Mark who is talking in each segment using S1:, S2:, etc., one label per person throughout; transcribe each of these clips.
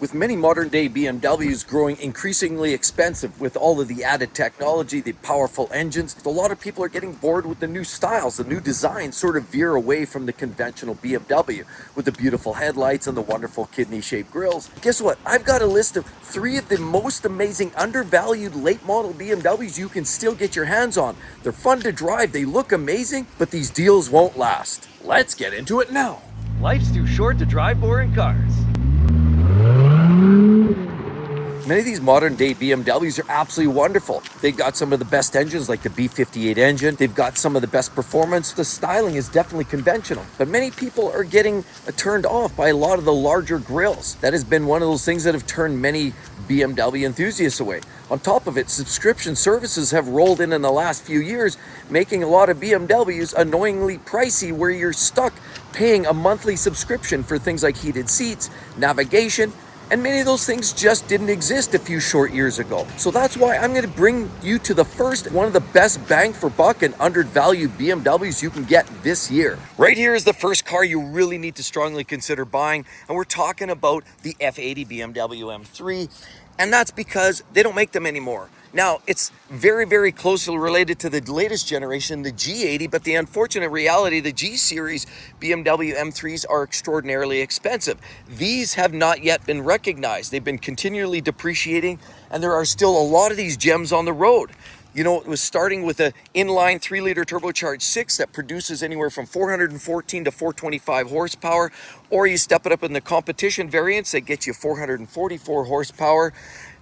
S1: With many modern day BMWs growing increasingly expensive with all of the added technology, the powerful engines, a lot of people are getting bored with the new styles. The new designs sort of veer away from the conventional BMW with the beautiful headlights and the wonderful kidney-shaped grills. Guess what? I've got a list of 3 of the most amazing undervalued late model BMWs you can still get your hands on. They're fun to drive, they look amazing, but these deals won't last. Let's get into it now.
S2: Life's too short to drive boring cars.
S1: Many of these modern day BMWs are absolutely wonderful. They've got some of the best engines like the B58 engine. They've got some of the best performance. The styling is definitely conventional, but many people are getting turned off by a lot of the larger grills. That has been one of those things that have turned many BMW enthusiasts away. On top of it, subscription services have rolled in the last few years, making a lot of BMWs annoyingly pricey, where you're stuck paying a monthly subscription for things like heated seats, navigation, and many of those things just didn't exist a few short years ago. So that's why I'm going to bring you to the first, one of the best bang for buck and undervalued BMWs you can get this year. Right here is the first car you really need to strongly consider buying, and we're talking about the F80 BMW M3, and that's because they don't make them anymore. Now, it's very, very closely related to the latest generation, the G80, but the unfortunate reality, the G Series BMW M3s are extraordinarily expensive. These have not yet been recognized. They've been continually depreciating, and there are still a lot of these gems on the road. You know, it was starting with an inline 3-liter turbocharged 6 that produces anywhere from 414 to 425 horsepower, or you step it up in the competition variants that get you 444 horsepower.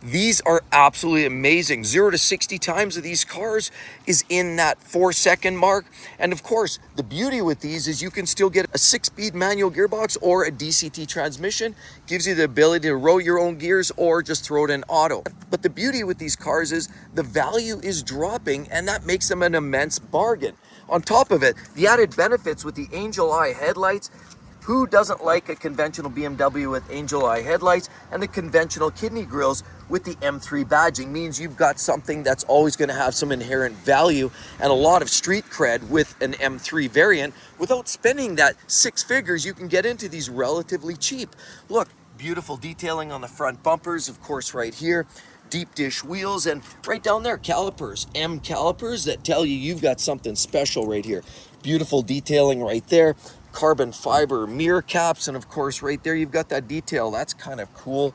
S1: These are absolutely amazing. 0 to 60 times of these cars is in that 4-second mark. And of course, the beauty with these is you can still get a 6-speed manual gearbox or a DCT transmission. Gives you the ability to row your own gears or just throw it in auto. But the beauty with these cars is the value is dropping, and that makes them an immense bargain. On top of it, the added benefits with the Angel Eye headlights. Who doesn't like a conventional BMW with Angel Eye headlights, and the conventional kidney grills with the M3 badging means you've got something that's always going to have some inherent value and a lot of street cred with an M3 variant. Without spending that 6 figures, you can get into these relatively cheap. Look, beautiful detailing on the front bumpers, of course, right here. Deep dish wheels, and right down there, calipers, M calipers that tell you you've got something special right here. Beautiful detailing right there. Carbon fiber mirror caps, and of course right there you've got that detail. That's kind of cool.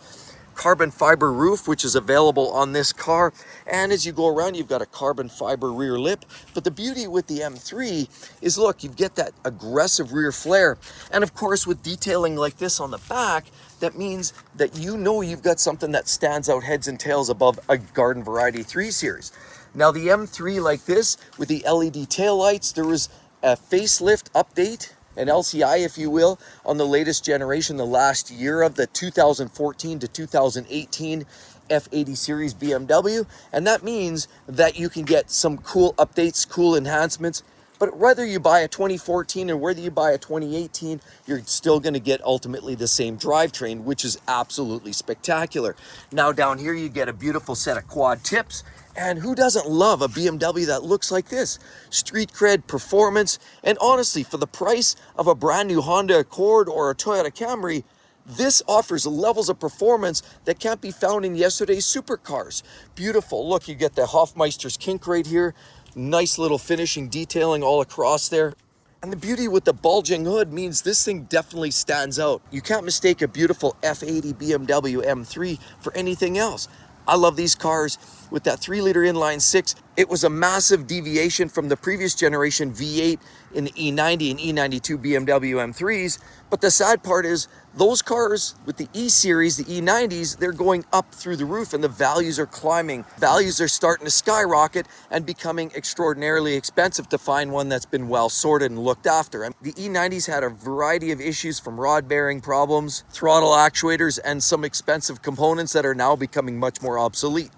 S1: Carbon fiber roof, which is available on this car, and as you go around you've got a carbon fiber rear lip. But the beauty with the M3 is, look, you get that aggressive rear flare, and of course with detailing like this on the back, that means that you know you've got something that stands out heads and tails above a Garden Variety 3 Series. Now the M3 like this with the LED taillights, there was a facelift update, an LCI if you will, on the latest generation, the last year of the 2014 to 2018 F80 Series BMW, and that means that you can get some cool updates, cool enhancements. But whether you buy a 2014 or whether you buy a 2018, you're still going to get ultimately the same drivetrain, which is absolutely spectacular. Now down here you get a beautiful set of quad tips. And who doesn't love a BMW that looks like this? Street cred, performance, and honestly, for the price of a brand new Honda Accord or a Toyota Camry, this offers levels of performance that can't be found in yesterday's supercars. Beautiful. Look, you get the Hofmeister's kink right here. Nice little finishing detailing all across there. And the beauty with the bulging hood means this thing definitely stands out. You can't mistake a beautiful F80 BMW M3 for anything else. I love these cars with that 3-liter inline 6. It was a massive deviation from the previous generation V8 in the E90 and E92 BMW M3s. But the sad part is those cars with the E series, the E90s, they're going up through the roof and the values are climbing. Values are starting to skyrocket and becoming extraordinarily expensive to find one that's been well sorted and looked after. And the E90s had a variety of issues, from rod bearing problems, throttle actuators, and some expensive components that are now becoming much more obsolete.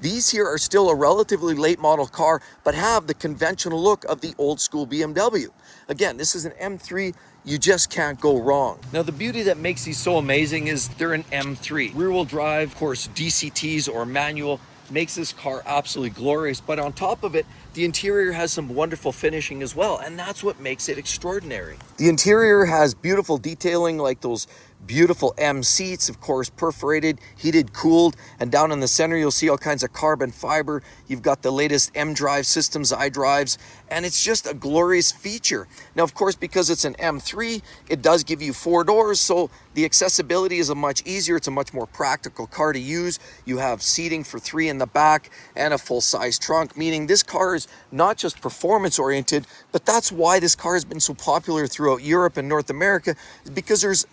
S1: These here are still a relatively late model car, but have the conventional look of the old school BMW. Again, this is an M3. You just can't go wrong. Now, the beauty that makes these so amazing is they're an M3. Rear-wheel drive, of course, DCTs or manual, makes this car absolutely glorious. But on top of it, the interior has some wonderful finishing as well, and that's what makes it extraordinary. The interior has beautiful detailing like those beautiful M seats, of course, perforated, heated, cooled, and down in the center, you'll see all kinds of carbon fiber. You've got the latest M drive systems, iDrives, and it's just a glorious feature. Now, of course, because it's an M3, it does give you 4 doors, so the accessibility is a much easier. It's a much more practical car to use. You have seating for 3 in the back and a full-size trunk, meaning this car is not just performance-oriented, but that's why this car has been so popular throughout Europe and North America, is because there's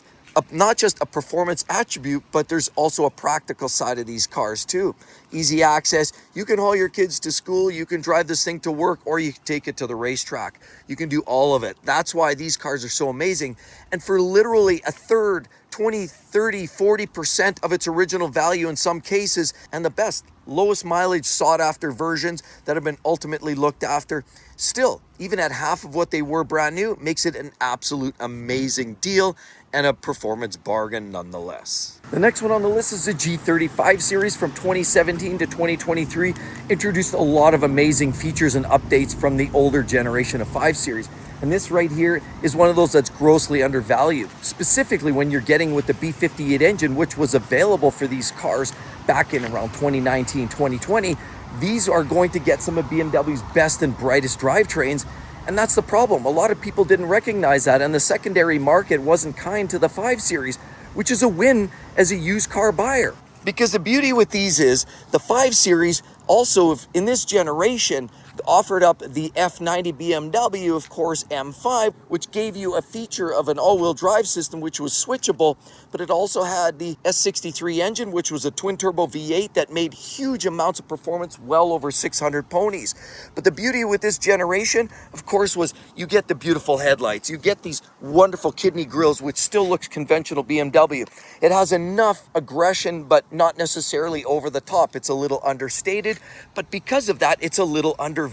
S1: not just a performance attribute, but there's also a practical side of these cars too. Easy access. You can haul your kids to school, you can drive this thing to work, or you can take it to the racetrack. You can do all of it. That's why these cars are so amazing. And for literally a third, 20, 30, 40% of its original value in some cases, and the best, lowest mileage sought after versions that have been ultimately looked after, still, even at half of what they were brand new, makes it an absolute amazing deal and a performance bargain nonetheless. The next one on the list is the G35 series from 2017 to 2023. Introduced a lot of amazing features and updates from the older generation of 5 Series. And this right here is one of those that's grossly undervalued, specifically when you're getting with the B58 engine, which was available for these cars back in around 2019, 2020. These are going to get some of BMW's best and brightest drivetrains. And that's the problem. A lot of people didn't recognize that, and the secondary market wasn't kind to the 5 Series, which is a win as a used car buyer. Because the beauty with these is the 5 Series also, in this generation, offered up the F90 BMW, of course, M5, which gave you a feature of an all-wheel drive system, which was switchable, but it also had the S63 engine, which was a twin-turbo V8 that made huge amounts of performance, well over 600 ponies. But the beauty with this generation, of course, was you get the beautiful headlights. You get these wonderful kidney grills, which still looks conventional BMW. It has enough aggression, but not necessarily over the top. It's a little understated, but because of that, it's a little undervalued.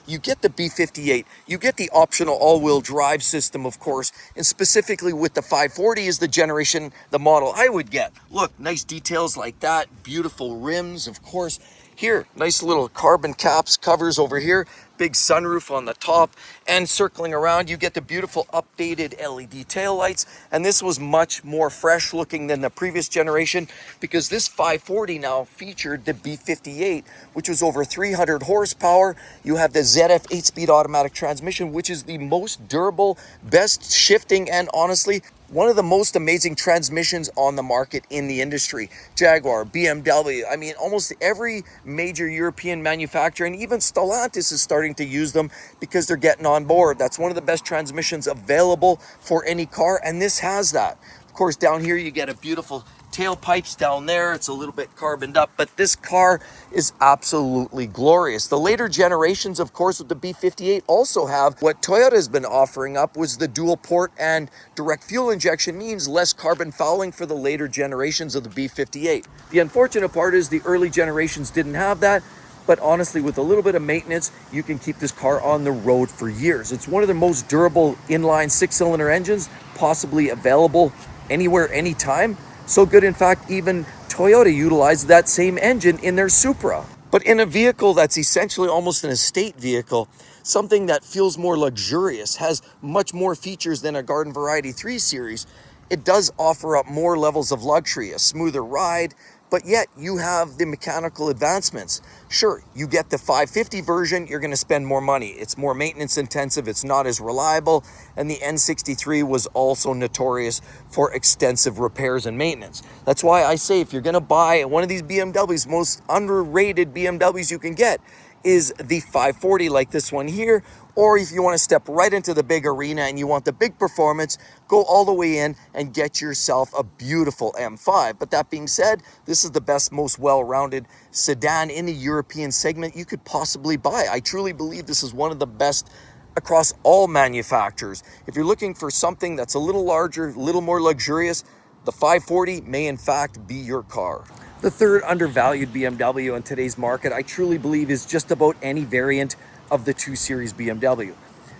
S1: You get the B58, you get the optional all-wheel drive system, of course, and specifically with the 540 is the generation, the model I would get. Look, nice details like that, beautiful rims, of course. Here, nice little carbon caps, covers over here, big sunroof on the top, and circling around, you get the beautiful updated LED taillights. And this was much more fresh looking than the previous generation, because this 540 now featured the B58, which was over 300 horsepower. You have the ZF 8-speed automatic transmission, which is the most durable, best shifting, and honestly, one of the most amazing transmissions on the market in the industry. Jaguar, BMW, I mean, almost every major European manufacturer, and even Stellantis is starting to use them because they're getting on board. That's one of the best transmissions available for any car, and this has that. Of course, down here you get a beautiful tailpipes down there. It's a little bit carboned up, but this car is absolutely glorious. The later generations, of course, with the B58 also have what Toyota has been offering up, was the dual port and direct fuel injection, means less carbon fouling for the later generations of the B58. The unfortunate part is the early generations didn't have that, but honestly, with a little bit of maintenance, you can keep this car on the road for years. It's one of the most durable inline 6-cylinder engines possibly available anywhere, anytime. So good, in fact, even Toyota utilized that same engine in their Supra. But in a vehicle that's essentially almost an estate vehicle, something that feels more luxurious, has much more features than a Garden Variety 3 Series, it does offer up more levels of luxury, a smoother ride, but yet you have the mechanical advancements. Sure, you get the 550 version, you're going to spend more money. It's more maintenance intensive, it's not as reliable, and the N63 was also notorious for extensive repairs and maintenance. That's why I say if you're going to buy one of these BMWs, most underrated BMWs you can get is the 540 like this one here, or if you want to step right into the big arena and you want the big performance, go all the way in and get yourself a beautiful M5. But that being said, this is the best, most well-rounded sedan in the European segment you could possibly buy. I truly believe this is one of the best across all manufacturers. If you're looking for something that's a little larger, a little more luxurious, the 540 may in fact be your car. The third undervalued BMW in today's market, I truly believe, is just about any variant of the 2 Series BMW.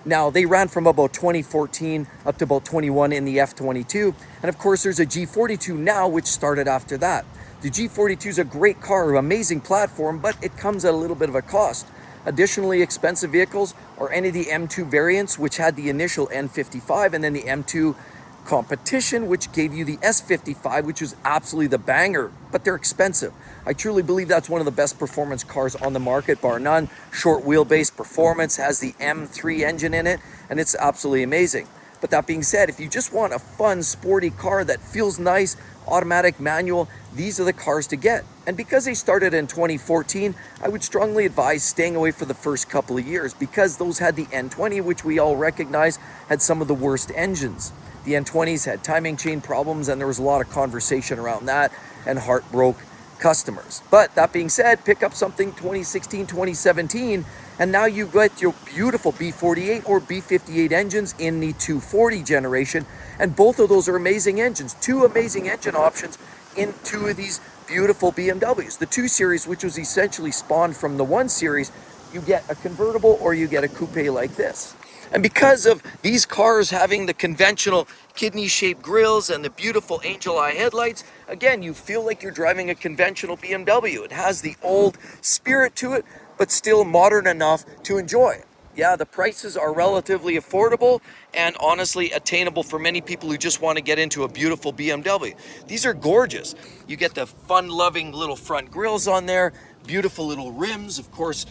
S1: Now, they ran from about 2014 up to about 21 in the F22, and of course there's a G42 now, which started after that. The G42 is a great car, amazing platform, but it comes at a little bit of a cost. Additionally expensive vehicles are any of the M2 variants, which had the initial N55 and then the M2 competition, which gave you the S55, which was absolutely the banger, but they're expensive. I truly believe that's one of the best performance cars on the market, bar none. Short wheelbase performance, has the M3 engine in it, and it's absolutely amazing. But that being said, if you just want a fun, sporty car that feels nice, automatic, manual, these are the cars to get. And because they started in 2014, I would strongly advise staying away for the first couple of years, because those had the N20, which we all recognize had some of the worst engines. The N20s had timing chain problems, and there was a lot of conversation around that and heart broke customers. But that being said, pick up something 2016, 2017, and now you get your beautiful B48 or B58 engines in the 240 generation, and both of those are amazing engines. Two amazing engine options in two of these beautiful BMWs. The 2 Series, which was essentially spawned from the 1 Series, you get a convertible or you get a coupe like this. And because of these cars having the conventional kidney-shaped grills and the beautiful angel eye headlights, again, you feel like you're driving a conventional BMW. It has the old spirit to it, but still modern enough to enjoy. Yeah, the prices are relatively affordable and honestly attainable for many people who just want to get into a beautiful BMW. These are gorgeous. You get the fun-loving little front grills on there, beautiful little rims, of course,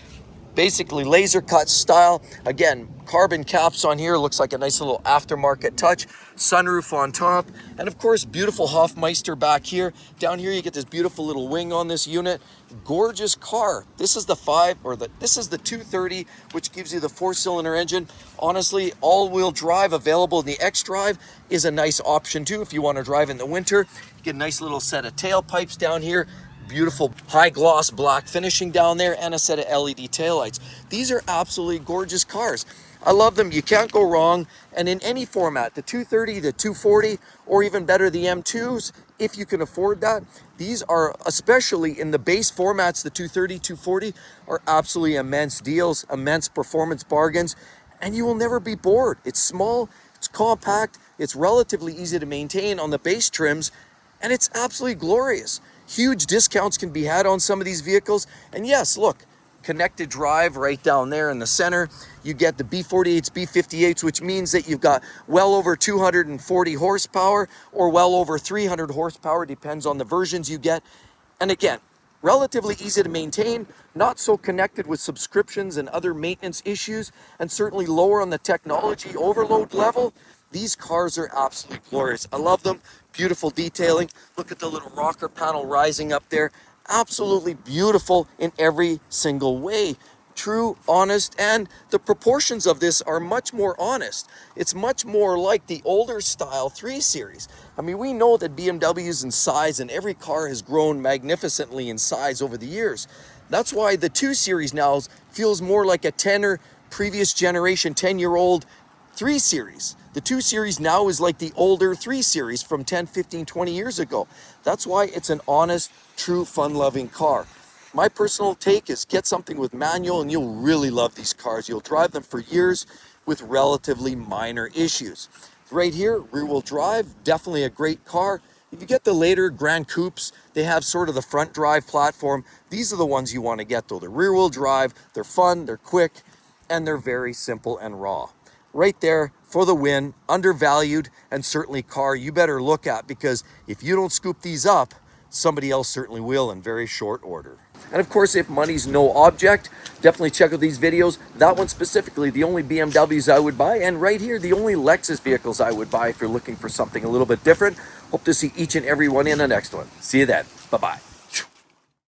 S1: basically laser cut style. Again, carbon caps on here, looks like a nice little aftermarket touch. Sunroof on top, and of course beautiful Hofmeister back here. Down here you get this beautiful little wing on this unit. Gorgeous car. This is the 230, which gives you the 4-cylinder engine. Honestly, all-wheel drive available in the X-Drive is a nice option too if you want to drive in the winter. You get a nice little set of tailpipes down here. Beautiful high gloss black finishing down there, and a set of LED taillights. These are absolutely gorgeous cars. I love them. You can't go wrong. And in any format, the 230, the 240, or even better, the M2s, if you can afford that, these are, especially in the base formats, the 230, 240, are absolutely immense deals, immense performance bargains, and you will never be bored. It's small, it's compact, it's relatively easy to maintain on the base trims, and it's absolutely glorious. Huge discounts can be had on some of these vehicles. And yes, look, connected drive right down there in the center. You get the B48s, B58s, which means that you've got well over 240 horsepower or well over 300 horsepower, depends on the versions you get. And again, relatively easy to maintain, not so connected with subscriptions and other maintenance issues, and certainly lower on the technology overload level. These cars are absolutely glorious. I love them. Beautiful detailing. Look at the little rocker panel rising up there. Absolutely beautiful in every single way. True, honest, and the proportions of this are much more honest. It's much more like the older style 3 Series. I mean, we know that BMWs in size, and every car has grown magnificently in size over the years. That's why the 2 Series now feels more like a 10 or previous generation, 10-year-old 3 Series. The 2 Series now is like the older 3 Series from 10, 15, 20 years ago. That's why it's an honest, true, fun-loving car. My personal take is get something with manual and you'll really love these cars. You'll drive them for years with relatively minor issues. Right here, rear-wheel drive, definitely a great car. If you get the later Grand Coupes, they have sort of the front drive platform. These are the ones you want to get though. The rear-wheel drive, they're fun, they're quick, and they're very simple and raw. Right there for the win, undervalued, and certainly car you better look at, because if you don't scoop these up, somebody else certainly will in very short order. And of course, if money's no object, definitely check out these videos. That one specifically, the only BMWs I would buy, and right here, the only Lexus vehicles I would buy if you're looking for something a little bit different. Hope to see each and every one in the next one. See you then. Bye-bye.